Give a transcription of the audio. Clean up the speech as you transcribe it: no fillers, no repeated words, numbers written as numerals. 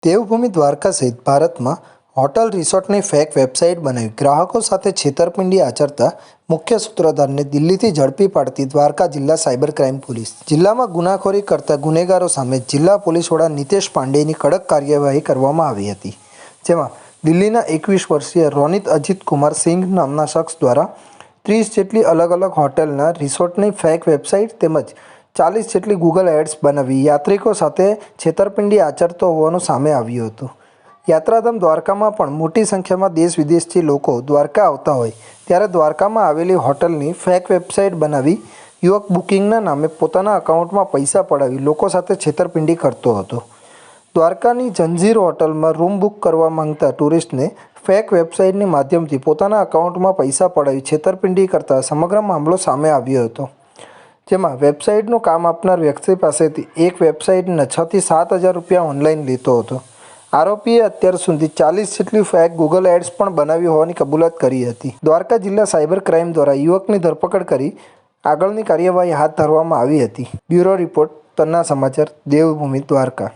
દેવભૂમિ દ્વારકા સહિત ભારતમાં hotel રિસોર્ટની fake website બનાવી ગ્રાહકો સાથે છેતરપિંડી આચરતા મુખ્ય સૂત્રધારને દિલ્હીથી ઝડપી પાડતી દ્વારકા જિલ્લા સાયબર ક્રાઇમ પોલીસ. જિલ્લામાં ગુનાખોરી કરતા ગુનેગારો સામે જિલ્લા પોલીસ વડા નિતેશ પાંડેની કડક કાર્યવાહી કરવામાં આવી હતી. જેમાં દિલ્હીના 21 વર્ષીય રોનિત અજીત કુમાર સિંઘ નામના શખ્સ દ્વારા 30 જેટલી અલગ અલગ હોટલના રિસોર્ટની ફેક વેબસાઇટ તેમજ 40 જેટલી ગૂગલ એડ્સ બનાવી યાત્રિકો સાથે છેતરપિંડી આચરતો હોવાનું સામે આવ્યું હતું. યાત્રાધામ દ્વારકામાં પણ મોટી સંખ્યામાં દેશ વિદેશથી લોકો દ્વારકા આવતા હોય ત્યારે દ્વારકામાં આવેલી હોટલની ફેક વેબસાઇટ બનાવી યુવક બુકિંગના નામે પોતાના અકાઉન્ટમાં પૈસા પડાવી લોકો સાથે છેતરપિંડી કરતો હતો. દ્વારકાની જંજીર હોટલમાં રૂમ બુક કરવા માંગતા ટુરિસ્ટને ફેક વેબસાઇટની માધ્યમથી પોતાના અકાઉન્ટમાં પૈસા પડાવી છેતરપિંડી કરતા સમગ્ર મામલો સામે આવ્યો હતો. જેમાં વેબસાઇટનું કામ આપનાર વ્યક્તિ પાસેથી એક વેબસાઇટના 6 થી 7 હજાર રૂપિયા ઓનલાઈન લેતો હતો. આરોપીએ અત્યાર સુધી 40 જેટલી ફેક ગૂગલ એડ્સ પણ બનાવી હોવાની કબૂલાત કરી હતી. દ્વારકા જિલ્લા સાયબર ક્રાઇમ દ્વારા યુવકની ધરપકડ કરી આગળની કાર્યવાહી હાથ ધરવામાં આવી હતી. બ્યુરો રિપોર્ટ, તન્ના સમાચાર, દેવભૂમિ દ્વારકા.